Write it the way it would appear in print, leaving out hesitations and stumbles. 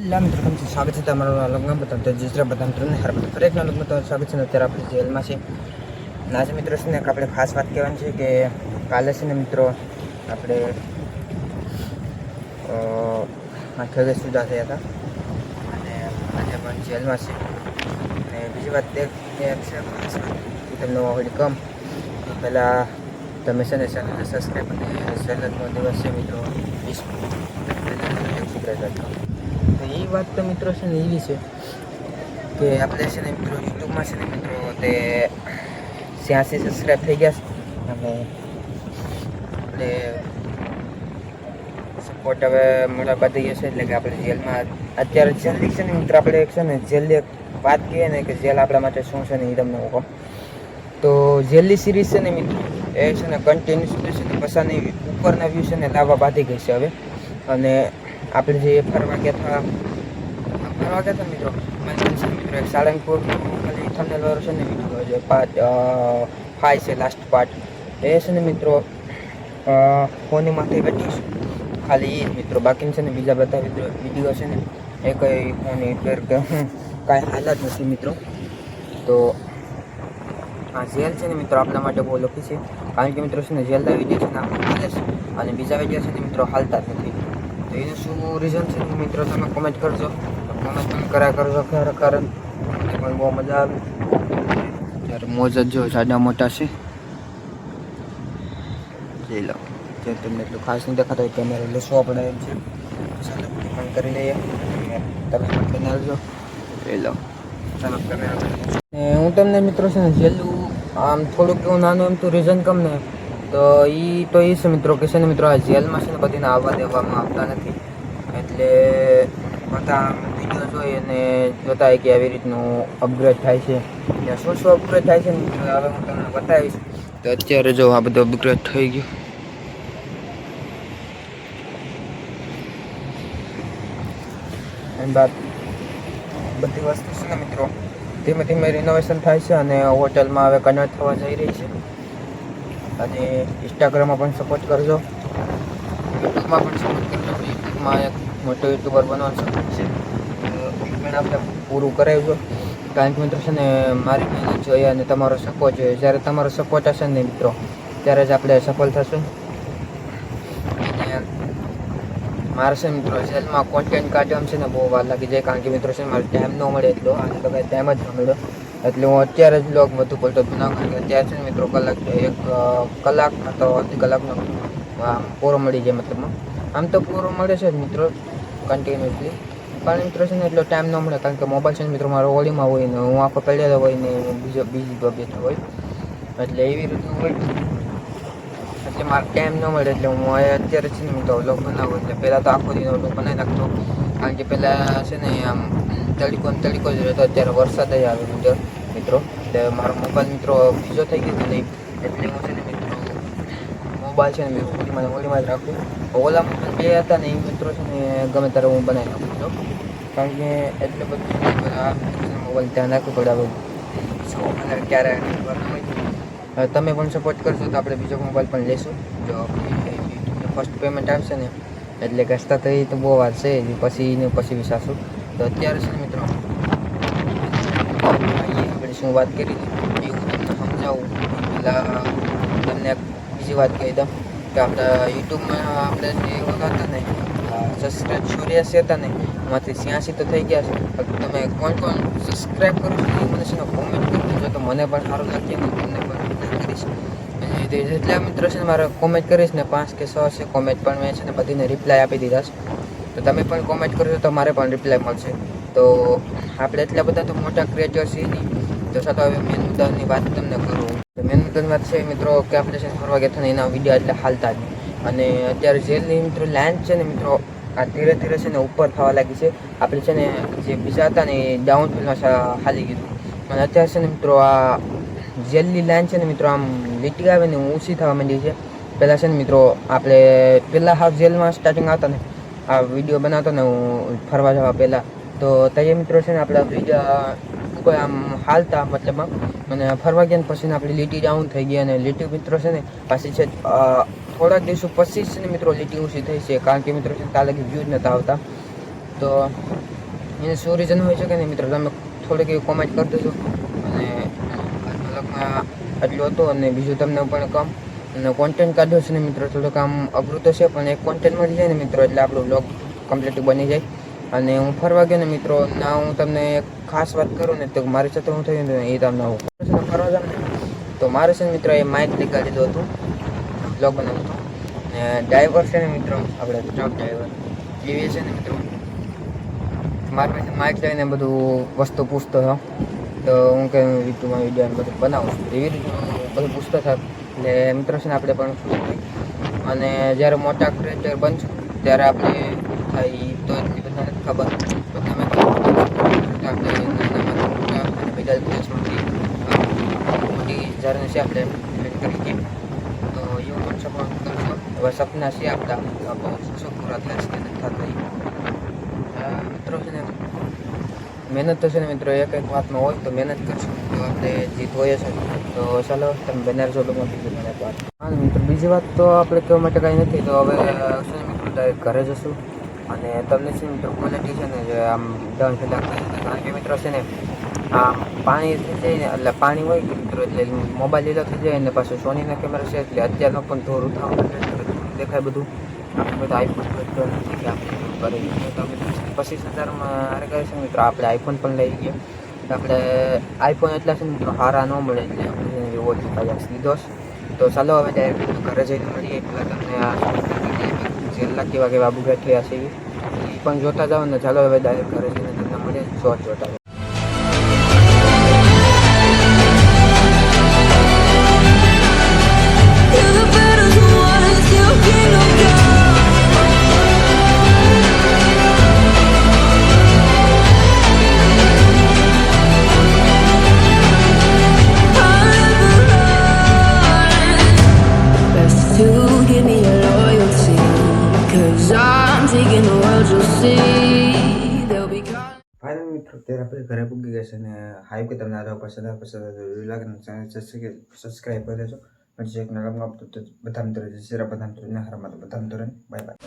Hello મિત્રો, કેમ છો? સ્વાગત છે તમારું લગ્ન બતાવ તો જીજરા બધા મિત્રોને હર બધા ફરી એક નવા લગ્ન બતાવ સ્વાગત છે. અત્યારે આપણે જેલમાં છે. આજે મિત્રો છે ને આપણે ખાસ વાત કહેવાની છે કે કાલે છે ને મિત્રો આપણે 8 વાગે સુધા થયા હતા અને આજે પણ જેલમાં છે. અને બીજી વાત એ છે ખાસ વાત તમને વેલકમ. પહેલાં તમે છે ને ચેનલને સબસ્ક્રાઈબ અને સહેલતનો દિવસ છે મિત્રો 20 તો એ વાત તો મિત્રો છે ને એવી છે કે આપણે છે ને મિત્રો યુટ્યુબમાં છે ને મિત્રો તે 86 સબસ્ક્રાઈબ થઈ ગયા છે અને આપણે સપોર્ટ હવે મળવા બાદ ગયો છે. એટલે કે આપણે જેલમાં અત્યારે જેલની છે ને મિત્રો આપણે છે ને જેલની વાત કહીએ ને કે જેલ આપણા માટે શું છે ને એ તમને હું કહું તો જેલની સિરીઝ છે ને મિત્રો એ છે ને કન્ટિન્યુઅસ છે ને પછાની ઉપરના વ્યૂ છે ને લાવવા બાંધી ગઈ છે હવે. અને આપણે જે ફરવા ગયા હતા મિત્રો મિત્રો એક સાળંગપુર ખાલી થંબનેલ વાળો છે ને વિડીયો જે પાર્ટ 5 છે લાસ્ટ પાર્ટ એ છે ને મિત્રો ફોનની માથે બેઠી છે ખાલી એ જ મિત્રો. બાકી છે ને બીજા બધા વિડીયો છે ને એ કંઈ ફોનની પર કાંઈ હાલ જ નથી મિત્રો. તો આ જેલ છે ને મિત્રો આપણા માટે બહુ લખી છે કારણ કે મિત્રો છે ને જેલના વિડીયો છે ને આપણે હાલે છે અને બીજા વિડીયો છે ને મિત્રો હાલતા જ નથી. તો એનું શું રીઝન છે ને મિત્રો તમે કોમેન્ટ કરજો. કોમેન્ટ પણ કર્યા કરજો ખરેખર મને પણ બહુ મજા આવે. ત્યારે મોજ જ જો જાડા મોટા છે જોઈ લો. જે તમને એટલું ખાસ નહીં દેખાતા હોય કેમેરો લેશો આપણે એમ છે ચાલો પણ કરી લઈએ તમે પણ બનાવજો જોઈ લો. ચાલો કેમેરો હું તમને મિત્રો છે ને જેલું આમ થોડુંક એવું નાનું એમ તો રીઝન કમ ને તો એ છે મિત્રો કે છે ને મિત્રો આ જેલમાં છે ને બધીને આવવા દેવામાં આવતા નથી. એટલે બધા વિડીયો જોઈ અને જોતા હોય કે આવી રીતનું અપગ્રેડ થાય છે એટલે શું અપગ્રેડ થાય છે ને હવે હું તમને બતાવીશ. તો અત્યારે જો આ બધું અપગ્રેડ થઈ ગયું એની બાદ બધી વસ્તુ છે ને મિત્રો ધીમે ધીમે રિનોવેશન થાય છે અને હોટલમાં હવે કન્વર્ટ થવા જઈ રહી છે. અને ઇન્સ્ટાગ્રામમાં પણ સપોર્ટ કરજો, યુટ્યુબમાં પણ સપોર્ટ કરજો. યુટ્યુબમાં એક મોટો યુટ્યુબર બનવાનો સપોર્ટ છે પણ આપણે પૂરું કરાવજો કારણ કે મિત્રો છે ને મારી મહેનત જોઈએ અને તમારો સપોર્ટ જોઈએ. જ્યારે તમારો સપોર્ટ હશે ને મિત્રો ત્યારે જ આપણે સફળ થશું. અને મારે છે મિત્રો જેલમાં કોન્ટેન્ટ કાઢવામાં છે ને બહુ વાર લાગી જાય કારણ કે મિત્રો છે મારે ટાઈમ ન મળે એટલો અને તો કાંઈ ટાઈમ જ ન મળ્યો એટલે હું અત્યારે જ બ્લોગ વધુ પડતો બનાવું કારણ કે અત્યારે છે ને મિત્રો કલાક તો અડધી કલાકનો આમ પૂરો મળી જાય. મતલબમાં આમ તો પૂરો મળે છે જ મિત્રો કન્ટિન્યુઅસલી પણ મિત્રો છે ને એટલો ટાઈમ ન મળે કારણ કે મોબાઈલ છે ને મિત્રો મારો ઓળીમાં હોય ને હું આખો પડેલો હોય ને બીજી બાબત હોય એટલે એવી રીતનું હોય એટલે મારે ટાઈમ ન મળે. એટલે હું અત્યારે છે ને મિત્રો વ્લોગ બનાવું એટલે પહેલાં તો આખો દિન વ્લોગ બનાવી નાખતો કારણ કે પહેલાં છે ને આમ તડીકો જ રહેતો. અત્યારે વરસાદ જ આવે મિત્રો એટલે મારો મોબાઈલ મિત્રો બીજો થઈ ગયો નહીં એટલે હું છે ને મિત્રો મોબાઈલ છે ને મેં ઓલીમાં જ રાખું. ઓલા મોબાઈલ બે હતા ને એ મિત્રો છે ને ગમે ત્યારે હું બનાવી નાખું છું કારણ કે એટલે બધું મોબાઈલ ધ્યાન રાખવું પડે. હવે ક્યારે તમે પણ સપોર્ટ કરશો તો આપણે બીજો મોબાઈલ પણ લઈશું. જો ફર્સ્ટ પેમેન્ટ આવશે ને એટલે કસતા તો એ તો બહુ વાર છે પછી વિચારશું. તો અત્યારે છે ને મિત્રો આપણે શું વાત કરી એ હું તમને સમજાવું. પહેલાં તમને બીજી વાત કહી દઉં કે આપણા યુટ્યુબમાં આપણે જે હતા ને સબસ્ક્રાઈબ 84 હતા ને એમાંથી 86 તો થઈ ગયા છે. તમે કોણ સબસ્ક્રાઈબ કરો છો એ મને છે ને કોમેન્ટ કરી દેજો તો મને પણ સારું લાગે ને તમને પણ કરીશ. જેટલા મિત્રો છે ને મારે કોમેન્ટ કરીશ ને 5 કે 6 છે કોમેન્ટ પણ મેં છે ને બધીને રિપ્લાય આપી દીધા છે. તો તમે પણ કોમેન્ટ કરશો તો મારે પણ રિપ્લાય મળશે. તો આપણે એટલા બધા તો મોટા ક્રિએટર છીએ નહીં તો છતાં હવે મેન મુદ્દાની વાત તમને કરું. તો મેન મુદ્દાની વાત છે મિત્રો કે આપણે છે ફરવા ગયા હતા ને એના વિડીયો એટલે હાલતા જ અને અત્યારે જેલની મિત્રો લાઈન છે ને મિત્રો આ ધીરે ધીરે છે ને ઉપર થવા લાગી છે. આપણે છે ને જે બીજા હતા ને એ ડાઉનફિલમાં હાલી ગયું અને અત્યારે છે ને મિત્રો આ જેલની લાઈન છે ને મિત્રો આમ લીટી આવે ને ઊંચી થવા માંડી છે. પહેલાં છે ને મિત્રો આપણે પહેલાં હાફ જેલમાં સ્ટાર્ટિંગ આવતા ને આ વિડીયો બનાવતો ને હું ફરવા જવા પહેલાં તો ત્યાં મિત્રો છે ને આપણા વિડીયો ખૂબ આમ હાલતા મતલબમાં અને ફરવા ગયા ને પછી આપણી લીટી ડાઉન થઈ ગઈ અને લીટી મિત્રો છે ને પાછી છે થોડાક દિવસો પછી છે ને મિત્રો લીટી ઊંચી થઈ છે કારણ કે મિત્રો છે કાલે વ્યૂઝ નહોતા આવતા તો એને શું રીઝન હોય શકે ને મિત્રો, તમે થોડીક એવી કોમેન્ટ કરી દેજો. અને આજના વ્લોગમાં આટલું હતું. અને બીજું તમને પણ કામ અને કોન્ટેન્ટ કાઢ્યો છે ને મિત્રો, થોડુંક આમ અઘરું તો છે, પણ એક કોન્ટેન્ટ મળી જાય ને મિત્રો એટલે આપણું વ્લોગ કમ્પ્લીટ બની જાય. અને હું ફરવા ગયો ને મિત્રો, ના હું તમને એક ખાસ વાત કરું ને તો મારી સાથે હું થયું ને એ તમને આવું ફરવા જાઉં ને તો મારે છે ને મિત્રો એ માઇક લઈ લીધું હતું બ્લોગ બનાવતો હતો. ને ડ્રાઈવર છે ને મિત્રો, આપણે ટ્રક ડ્રાઈવર એવી છે ને મિત્રો, મારી પાસે માઇક લઈને બધું વસ્તુ પૂછતો હતો. તો હું કે રીતુમાં વિડીયો બધું બનાવું છું, એવી રીતે બધું પૂછતો થાય. એટલે મિત્રો છે ને આપણે પણ શું થાય. અને જ્યારે મોટા ક્રિએટર બનશું ત્યારે આપણે થાય તો એટલી બધા નથી ખબર. તો તમે આપણે મિડલ ક્લાસમાંથી મોટી જર્ની છે આપણે કરી છે. તો એવું પણ સપોર્ટ કરશો. હવે સપના છે આપણા, આપણે શું પૂરા થાય છે નથી થતા. મિત્રો છે ને મહેનત તો છે ને મિત્રો, એક વાતમાં હોય તો મહેનત કરશું તો આપણે જીત હોય છે. તો ચાલો તમે બનાવજો લોકો બીજી મને વાત. હા મિત્રો, બીજી વાત તો આપણે કહેવા માટે કાંઈ નથી. તો હવે છે ને મિત્રો ડાયરેક્ટ ઘરે જશું. અને તમને છે ને મિત્રો ક્વોલિટી છે ને જે આમ ડાઉન ફીલ લાગશે, કારણ કે મિત્રો છે ને આમ પાણી થઈ જાય ને એટલે પાણી હોય કે મિત્રો એટલે મોબાઈલ લીલો થઈ જાય. અને પાછું સોનીના કેમેરા છે એટલે અત્યારનો પણ થોડું ઉઠાવવાનું દેખાય બધું. આપણે બધા આઈફોન કરતો નથી કે આપણે કરી તો 25,000માં હારે કરે છે મિત્રો. આપણે આઈફોન પણ લઈ ગયા. આપણે આઈફોન એટલા છે ને મિત્રો સારા ન મળે એટલે આપણે એવો લીધો. તો ચાલો હવે ડાયરેક્ટ ઘરે જઈને મળીએ. એટલે તમને આ કેવા કેવા બુગેટ થયા છે એ પણ જોતા જાઓ ને. ચાલો હવે ડાયરેક્ટ ઘરે જઈને તમને મળીએ શોર્ટ જોતા. Give me your loyalty, 'cause I'm taking the world, you'll see. They'll be calling. Final મિત્રો ત્યારે આપણે ઘરે પૂગી ગયા છે. અને હાઈ કે તમને આ પસંદ લાગે ને ચેનલ સબસ્ક્રાઈબ કરી દેજો. પછી એક નરમ આપતો બધા મિત્રો જરા બધા મિત્રો ને હારમાં બધા મિત્રો બાય બાય.